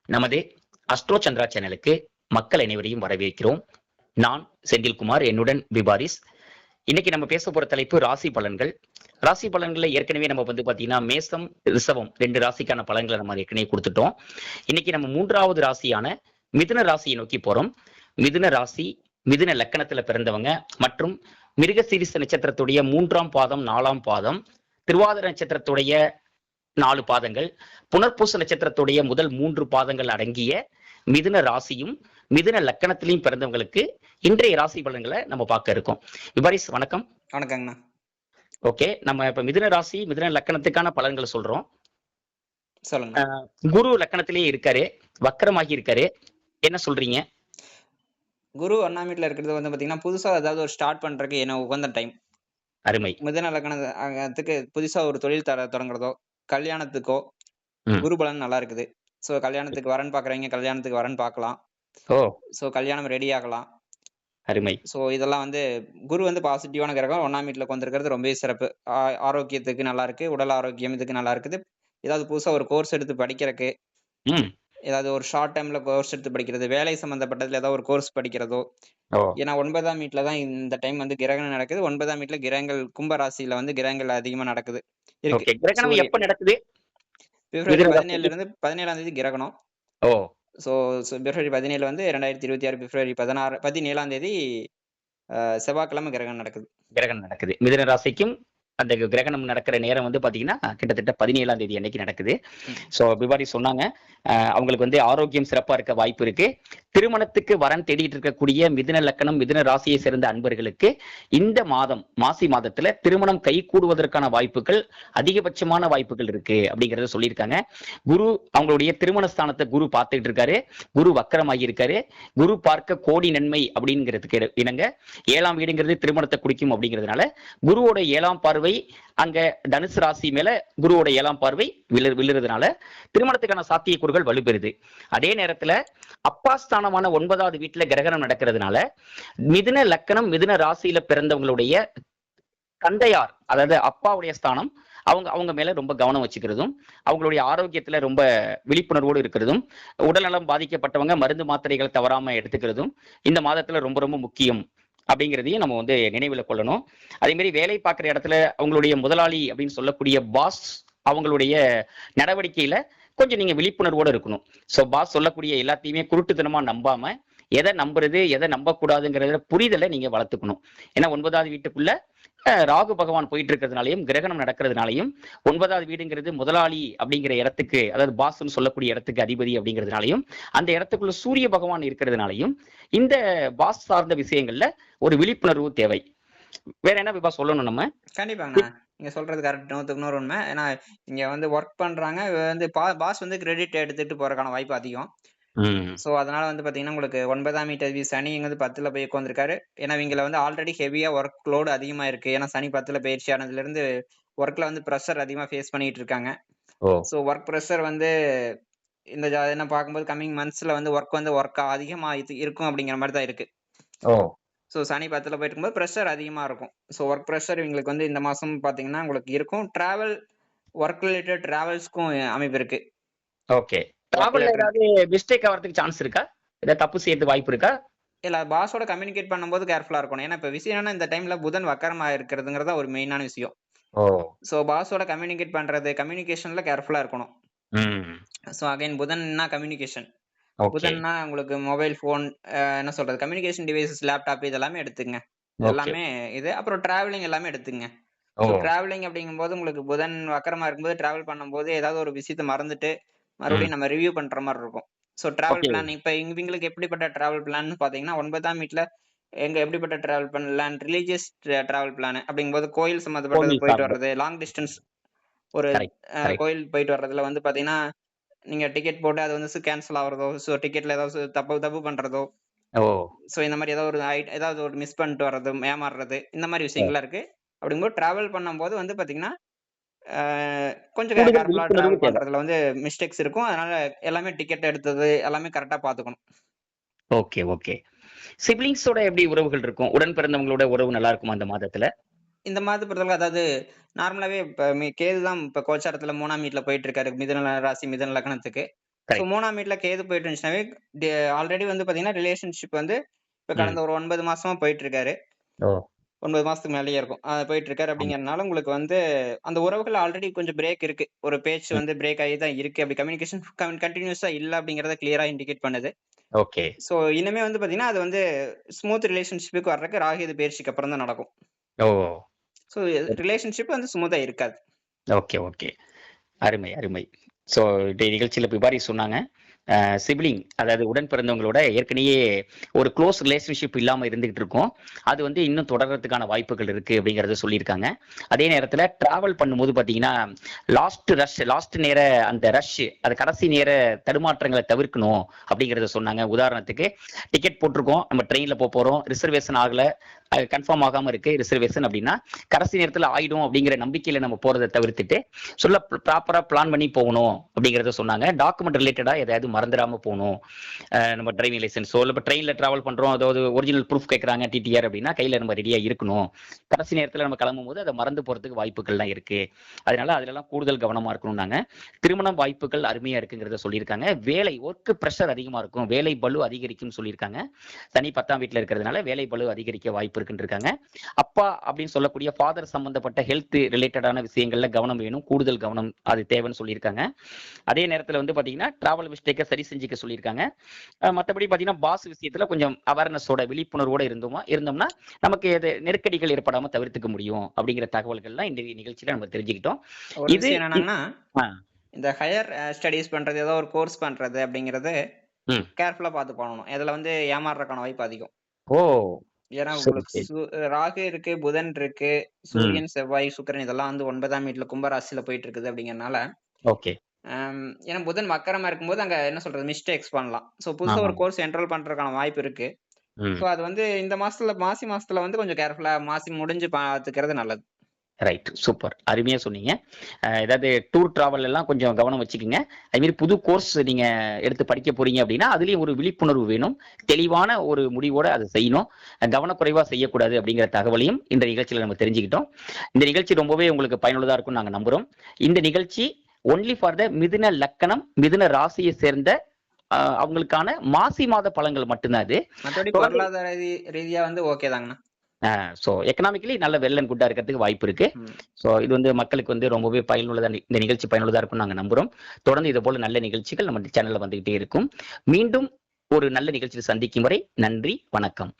நமது அஸ்ட்ரோ சந்திரா சேனலுக்கு மக்கள் அனைவரையும் வரவேற்கிறோம். நான் செந்தில்குமார், என்னுடன் விபாரிஸ். இன்னைக்கு நம்ம பேச போற தலைப்பு ராசி பலன்கள். ராசி பலன்களை ஏற்கனவே நம்ம பாத்தீங்கன்னா மேசம், ரிஷபம் 2 ராசிக்கான பலன்களை நம்ம ஏற்கனவே கொடுத்துட்டோம். இன்னைக்கு நம்ம 3வது ராசியான மிதுன ராசியை நோக்கி போறோம். மிதுன ராசி, மிதுன லக்கணத்துல பிறந்தவங்க மற்றும் மிருகசீரிச நட்சத்திரத்துடைய 3ஆம் பாதம், 4ஆம் பாதம், திருவாதிரை நட்சத்திரத்துடைய 4 பாதங்கள், புனர்பூச நட்சத்திரத்துடைய முதல் 3 பாதங்கள் அடங்கிய மிதுன ராசியும் மிதுன லக்கணத்திலையும் பிறந்தவங்களுக்கு இன்றைய ராசி பலன்களை நம்ம பார்க்க இருக்கோம். விபாரிஸ் வணக்கம். வணக்கங்கண்ணா. ஓகே, நம்ம இப்ப மிதுன ராசி மிதுன லக்கணத்துக்கான பலன்களை சொல்றோம். சொல்லுங்க. குரு லக்கணத்திலேயே இருக்காரு, வக்கரமாகி இருக்காரு, என்ன சொல்றீங்க? குரு 1ஆம் வீட்டுல இருக்கிறது வந்து பாத்தீங்கன்னா புதுசா ஏதாவது ஒரு ஸ்டார்ட் பண்றதுக்கு என்ன உகந்த டைம். அருமை. மிதுன லக்னத்துக்கு புதுசா ஒரு தொழில் தொடங்குறதோ, கல்யாணத்துக்கோ குரு பலன் நல்லா இருக்குது. சோ கல்யாணத்துக்கு வரன் பாக்குறவங்க கல்யாணத்துக்கு வரன் பார்க்கலாம். சோ கல்யாணம் ரெடி ஆகலாம். அருமை. சோ இதெல்லாம் வந்து குரு வந்து பாசிட்டிவான கிரகம். 1ஆம் வீட்டுல கொண்டிருக்கிறது ரொம்பவே சிறப்பு. ஆரோக்கியத்துக்கு நல்லா இருக்கு, உடல் ஆரோக்கியம் இதுக்கு நல்லா இருக்குது. ஏதாவது புதுசா ஒரு கோர்ஸ் எடுத்து படிக்கிறதுக்கு, ஏதாவது ஒரு ஷார்ட் டைம்ல கோர்ஸ் எடுத்து படிக்கிறது, வேலை சம்பந்தப்பட்டதுல ஏதாவது ஒரு கோர்ஸ் படிக்கிறதோ. ஏன்னா 9ஆம் வீட்டுல தான் இந்த டைம் வந்து கிரகணம் நடக்குது. 9ஆம் வீட்டுல கிரகங்கள் கும்ப ராசியில வந்து கிரகங்கள் அதிகமா நடக்குது. கிரகணம் எப்ப நடக்குது? பிப்ரவரி 17ல இருந்து 17ஆம் தேதி கிரகணம். சோ பிப்ரவரி 17 வந்து 2026 பிப்ரவரி 17ஆம் தேதி செவ்வாய்க்கிழமை கிரகணம் நடக்குது. மிதுன ராசிக்கும் அந்த கிரகணம் நடக்கிற நேரம் வந்து பாத்தீங்கன்னா கிட்டத்தட்ட 17ஆம் தேதி அன்னைக்கு நடக்குது. சோ விபாரி சொன்னாங்க அவங்களுக்கு வந்து ஆரோக்கியம் சிறப்பா இருக்க வாய்ப்பு இருக்கு. திருமணத்துக்கு வரன் தேடிட்டு இருக்கக்கூடிய மிதுன லக்கணம் மிதுன ராசியை சேர்ந்த அன்பர்களுக்கு இந்த மாதம் மாசி மாதத்துல திருமணம் கை கூடுவதற்கான வாய்ப்புகள் அதிகபட்சமான வாய்ப்புகள் இருக்கு அப்படிங்கறத சொல்லியிருக்காங்க. குரு அவங்களுடைய திருமண ஸ்தானத்தை குரு பார்த்துட்டு இருக்காரு. குரு வக்கரமாகி இருக்காரு. குரு பார்க்க கோடி நன்மை அப்படிங்கிறதுக்கு இணங்க 7ஆம் வீடுங்கிறது திருமணத்தை குறிக்கும் அப்படிங்கிறதுனால குருவோட 7ஆம் பார்வை அங்க தனுசு ராசி மேல குருவோட 7ஆம் பார்வை விழுறதுனால திருமணத்துக்கான சாத்தியக்கூறுகள் வலுப்பெறுது. அதே நேரத்துல அப்பா ஸ்தானமான 9வது வீட்டுல கிரகணம் நடக்கிறதுனால மிதுன லக்கணம் மிதுன ராசியில பிறந்தவங்களுடைய தந்தையார், அதாவது அப்பாவுடைய ஸ்தானம், அவங்க மேல ரொம்ப கவனம் வச்சுக்கிறதும், அவங்களுடைய ஆரோக்கியத்துல ரொம்ப விழிப்புணர்வோடு இருக்கிறதும், உடல்நலம் பாதிக்கப்பட்டவங்க மருந்து மாத்திரைகளை தவறாம எடுத்துக்கிறதும் இந்த மாதத்துல ரொம்ப ரொம்ப முக்கியம் அப்படிங்கிறதையும் நம்ம வந்து நினைவில் கொள்ளணும். அதே மாதிரி வேலை பார்க்குற இடத்துல அவங்களுடைய முதலாளி அப்படின்னு சொல்லக்கூடிய பாஸ் அவங்களுடைய நடவடிக்கையில கொஞ்சம் நீங்க விழிப்புணர்வோடு இருக்கணும். ஸோ பாஸ் சொல்லக்கூடிய எல்லாத்தையுமே குருட்டுத்தனமா நம்பாம எதை நம்புறது எதை நம்பக்கூடாதுங்கிறத புரிதலை நீங்க வளர்த்துக்கணும். ஏன்னா 9வது வீட்டுக்குள்ள ராகு பகவான் போயிட்டு இருக்கிறதுனாலையும் கிரகணம் நடக்கிறதுனாலையும் 9வது வீடுங்கிறது முதலாளி அப்படிங்கிற இடத்துக்கு, அதாவது பாஸ்ன்னு சொல்லக்கூடிய இடத்துக்கு அதிபதி அப்படிங்கிறதுனாலையும் அந்த இடத்துக்குள்ள சூரிய பகவான் இருக்கிறதுனாலையும் இந்த பாஸ் சார்ந்த விஷயங்கள்ல ஒரு விழிப்புணர்வு தேவை. வேற என்ன விபா சொல்லணும் நம்ம? கண்டிப்பாங்க, நீங்க சொல்றது கரெக்ட், 100க்கு 100 உண்மை. ஏன்னா இங்க வந்து ஒர்க் பண்றாங்க வந்து பாஸ் வந்து கிரெடிட் எடுத்துட்டு போறதுக்கான வாய்ப்பு அதிகம். சோ அதனால வந்து பாத்தீங்கன்னா உங்களுக்கு 9ஆம் வீட்டு சனி வந்து 10ல போய் உட்காந்துருக்காரு. ஏன்னா இவங்கள வந்து ஆல்ரெடி ஹெவியா ஒர்க் லோடு அதிகமா இருக்கு. ஏன்னா சனி 10ல பயிற்சி ஆனதுல இருந்து ஒர்க்ல வந்து ப்ரெஷர் அதிகமா ஃபேஸ் பண்ணிட்டு இருக்காங்க. சோ ஒர்க் ப்ரெஷர் வந்து இந்த என்ன பார்க்கும்போது கம்மிங் மந்த்ஸ்ல வந்து ஒர்க் அதிகமா இருக்கும் அப்படிங்கிற மாதிரி தான் இருக்கு. சோ சனி 10ல போயிட்டு இருக்கும்போது ப்ரெஷர் அதிகமா இருக்கும். சோ ஒர்க் ப்ரெஷர் இவங்களுக்கு வந்து இந்த மாசம் பாத்தீங்கன்னா உங்களுக்கு இருக்கும். டிராவல் ஒர்க் ரிலேட்டட் டிராவல்ஸ்க்கும் அமைப்பு இருக்கு. ஓகே, டிராவல்ல ஏதாவது மிஸ்டேக் ஆகிறதுக்கு சான்ஸ் இருக்கா? ஏதாவது தப்பு செய்யறதுக்கு வாய்ப்பு இருக்கா? இல்ல, பாஸோட கம்யூனிகேட் பண்ணும்போது கேர்ஃபுல்லா இருக்கணும். ஏன்னா இப்ப விஷயம் என்னன்னா இந்த டைம்ல புதன் வக்கரமா இருக்கிறதுங்கிறதா ஒரு மெயினான விஷயம். சோ பாஸோட கம்யூனிகேட் பண்றது கம்யூனிகேஷன்ல கேர்ஃபுல்லா இருக்கணும். சோ அகைன் புதன்னா கம்யூனிகேஷன். புதன்னா உங்களுக்கு மொபைல் போன், என்ன சொல்றது, கம்யூனிகேஷன் டிவைசஸ், லேப்டாப் இதெல்லாமே எடுத்துங்க. எல்லாமே இது. அப்புறம் டிராவலிங் எல்லாமே எடுத்துங்க. டிராவலிங் அப்படிங்கும்போது உங்களுக்கு புதன் வக்கரமா இருக்கும்போது டிராவல் பண்ணும்போது ஏதாவது ஒரு விஷயத்தை மறந்துட்டு மறுபடியும் நம்ம ரிவ்யூ பண்ற மாதிரி இருக்கும். சோ டிராவல் பிளான் இப்ப இவங்களுக்கு எப்படிப்பட்ட டிராவல் பிளான் பாத்தீங்கன்னா 9ஆம் வீட்டுல எங்க எப்படிப்பட்ட travel plan, religious travel plan அப்படிங்கும்போது கோயில் சம்பந்தப்பட்டது போயிட்டு வர்றது, லாங் டிஸ்டன்ஸ் ஒரு கோயில் போயிட்டு வர்றதுல வந்து பாத்தீங்கன்னா நீங்க டிக்கெட் போட்டு அது வந்து கேன்சல் ஆகுறதோ, சோ டிக்கெட்ல ஏதாவது தப்பு பண்றதோ, சோ இந்த மாதிரி ஏதாவது ஒரு மிஸ் பண்ணிட்டு வர்றது, ஏமாறுறது, இந்த மாதிரி விஷயங்கள்லாம் இருக்கு. அப்படிங்கும்போது டிராவல் பண்ணும்போது வந்து பாத்தீங்கன்னா கொஞ்சம் கேர்ஃபுல்லா டிராவல் பண்றதுல வந்து மிஸ்டேக்ஸ் இருக்கும். அதனால எல்லாமே டிக்கெட் எடுத்தது எல்லாமே கரெக்டா பாத்துக்கணும். Okay okay. சிப்லிங்ஸோட எப்படி உறவுகள் இருக்கும்? உடன் பிறந்தவங்களோட உறவு நல்லா இருக்குமா இந்த மாதத்துல? இந்த மாதத்தை பொறுத்தவரை அதாவது நார்மலாவே இப்ப கேது தான் இப்ப கோச்சாரத்துல 3ஆம் வீட்டுல போயிட்டு இருக்காரு மிதுன ராசி மிதுன லக்னத்துக்கு. ஸோ 3ஆம் வீட்ல கேது போயிட்டு இருந்துச்சுனாவே ஆல்ரெடி வந்து பாத்தீங்கன்னா ரிலேஷன்ஷிப் வந்து இப்ப கடந்த ஒரு 9 மாசமா போயிட்டு இருக்காரு. 9 மாசத்துக்கு மேலேயே இருக்கும். போயிட்டு இருக்காரு அப்படிங்கறதுனால உங்களுக்கு வந்து அந்த உறவுகள் ஆல்ரெடி கொஞ்சம் பிரேக் இருக்கு. ஒரு பேச்சு வந்து பிரேக் ஆகி தான் இருக்கு. அப்படி கம்யூனிகேஷன் கன்டினியூஸா இல்ல அப்படிங்கறத கிளியரா இண்டிகேட் பண்ணுது. ஓகே. சோ இனிமே வந்து பாத்தீங்கன்னா அது வந்து ஸ்மூத் ரிலேஷன்ஷிப்புக்கு வர்றதுக்கு ராகு பெயர்ச்சிக்கு அப்புறம் தான் நடக்கும். ஓ. சோ ரிலேஷன்ஷிப் வந்து ஸ்மூத்தா இருக்காது. Okay okay. அருமை அருமை. ஸோ நிகழ்ச்சியில பிபாரி சொன்னாங்க சிப்ளிங், அதாவது உடன் பிறந்தவங்களோட ஏற்கனவே ஒரு க்ளோஸ் ரிலேஷன்ஷிப் இல்லாம இருந்துகிட்டு இருக்கும். அது வந்து இன்னும் தொடர்றதுக்கான வாய்ப்புகள் இருக்கு அப்படிங்கறத சொல்லியிருக்காங்க. அதே நேரத்துல டிராவல் பண்ணும்போது பாத்தீங்கன்னா லாஸ்ட் நேர அந்த ரஷ், அது கடைசி நேர தடுமாற்றங்களை தவிர்க்கணும் அப்படிங்கறத சொன்னாங்க. உதாரணத்துக்கு டிக்கெட் போட்டிருக்கோம், நம்ம ட்ரெயின்ல போறோம், ரிசர்வேஷன் ஆகல, கன்ஃபார்ம் ஆகாம இருக்கு ரிசர்வேஷன் அப்படின்னா கடைசி நேரத்துல ஆயிடும் அப்படிங்கிற நம்பிக்கையில நம்ம போறதை தவிர்த்துட்டு சொல்ல ப்ராப்பரா பிளான் பண்ணி போகணும் அப்படிங்கறத சொன்னாங்க. டாக்குமெண்ட் ரிலேட்டடா ஏதாவது மறந்துடாம போகணும். நம்ம டிரைவிங் லைசன்ஸோ இல்லை ட்ரெயின்ல டிராவல் பண்றோம், அதாவது ஒரிஜினல் ப்ரூஃப் கேட்கறாங்க டிடிஆர் அப்படின்னா கையில நம்ம ரெடியா இருக்கணும். கடைசி நேரத்துல நம்ம கிளம்பும் போது அதை மறந்து போறதுக்கு வாய்ப்புகள்லாம் இருக்கு. அதனால அதுலலாம் கூடுதல் கவனமா இருக்கணும்னாங்க. திருமண வாய்ப்புகள் அருமையா இருக்குங்கிறத சொல்லியிருக்காங்க. வேலை ஒர்க் ப்ரெஷர் அதிகமா இருக்கும், வேலை பளு அதிகரிக்கும் சொல்லியிருக்காங்க. சனி 10ஆம் வீட்டுல இருக்கிறதுனால வேலை பளு அதிகரிக்க வாய்ப்பு இருக்குன்னு இருக்காங்க. அப்பா அப்படின்னு சொல்லக்கூடிய ஃபாதர் சம்பந்தப்பட்ட ஹெல்த் ரிலேட்டடான விஷயங்கள்ல கவனம் வேணும், கூடுதல் கவனம் அது தேவைன்னு சொல்லியிருக்காங்க. அதே நேரத்துல வந்து பாத்தீங்கன்னா டிராவல் மிஸ்டேக்கை சரி செஞ்சுக்க சொல்லியிருக்காங்க. மற்றபடி பாத்தீங்கன்னா பாஸ் விஷயத்துல கொஞ்சம் அவேர்னஸோட விழிப்புணர்வோட இருந்தோம்னா நமக்கு நெருக்கடிகள் ஏற்படாம தவிர்த்துக்க முடியும் அப்படிங்கிற தகவல்கள்லாம் இந்த நிகழ்ச்சியில நம்ம தெரிஞ்சுக்கிட்டோம். இது என்னன்னா இந்த ஹையர் ஸ்டடீஸ் பண்றது, ஏதோ ஒரு கோர்ஸ் பண்றது அப்படிங்கறது கேர்ஃபுல்லா பார்த்து பண்ணணும். இதுல வந்து ஏமாறுறதுக்கான வாய்ப்பு அதிகம். ஓ. ஏன்னா உங்களுக்கு ராகு இருக்கு, புதன் இருக்கு, சூரியன், செவ்வாய், சுக்கிரன் இதெல்லாம் வந்து 9ஆம் வீட்டுல கும்பராசியில போயிட்டு இருக்குது அப்படிங்கறதுனால ஓகே. ஏன்னா புதன் வக்கரமா இருக்கும்போது அங்க என்ன சொல்றது மிஸ்டேக்ஸ் பண்ணலாம். சோ புதுசா ஒரு கோர்ஸ் என்ரோல் பண்றதுக்கான வாய்ப்பு இருக்கு. சோ அது வந்து இந்த மாசி மாசத்துல வந்து கொஞ்சம் கேர்ஃபுல்லா மாசி முடிஞ்சு பாத்துக்கிறது நல்லது. ரைட், சூப்பர், அருமையா சொன்னீங்க. ஏதாவது டூர் டிராவல் எல்லாம் கொஞ்சம் கவனம் வச்சுக்கோங்க. அது மாதிரி புது கோர்ஸ் நீங்க எடுத்து படிக்க போறீங்க அப்படின்னா அதுலயும் ஒரு விழிப்புணர்வு வேணும், தெளிவான ஒரு முடிவோட அதை செய்யணும், கவனக்குறைவா செய்யக்கூடாது அப்படிங்கிற தகவலையும் இந்த நிகழ்ச்சியில நம்ம தெரிஞ்சுக்கிட்டோம். இந்த நிகழ்ச்சி ரொம்பவே உங்களுக்கு பயனுள்ளதா இருக்கும் நாங்க நம்புறோம். இந்த நிகழ்ச்சி ஒன்லி ஃபார் த மிதுன லக்கணம், மிதுன ராசியை சேர்ந்த அவங்களுக்கான மாசி மாத பலன்கள் மட்டும்தான். அது பொருளாதார ரீதியா வந்து ஓகே தாங்கண்ணா. ஸோ எக்கனாமிக்கலி நல்ல வெல் அண்ட் குட்டா இருக்கிறதுக்கு வாய்ப்பு இருக்கு. ஸோ இது வந்து மக்களுக்கு வந்து ரொம்பவே பயனுள்ளதா, இந்த நிகழ்ச்சி பயனுள்ளதா இருக்கும் நாங்க நம்புறோம். தொடர்ந்து இது போல நல்ல நிகழ்ச்சிகள் நம்ம சேனல்ல வந்துகிட்டே இருக்கும். மீண்டும் ஒரு நல்ல நிகழ்ச்சியில் சந்திக்கும் வரை நன்றி, வணக்கம்.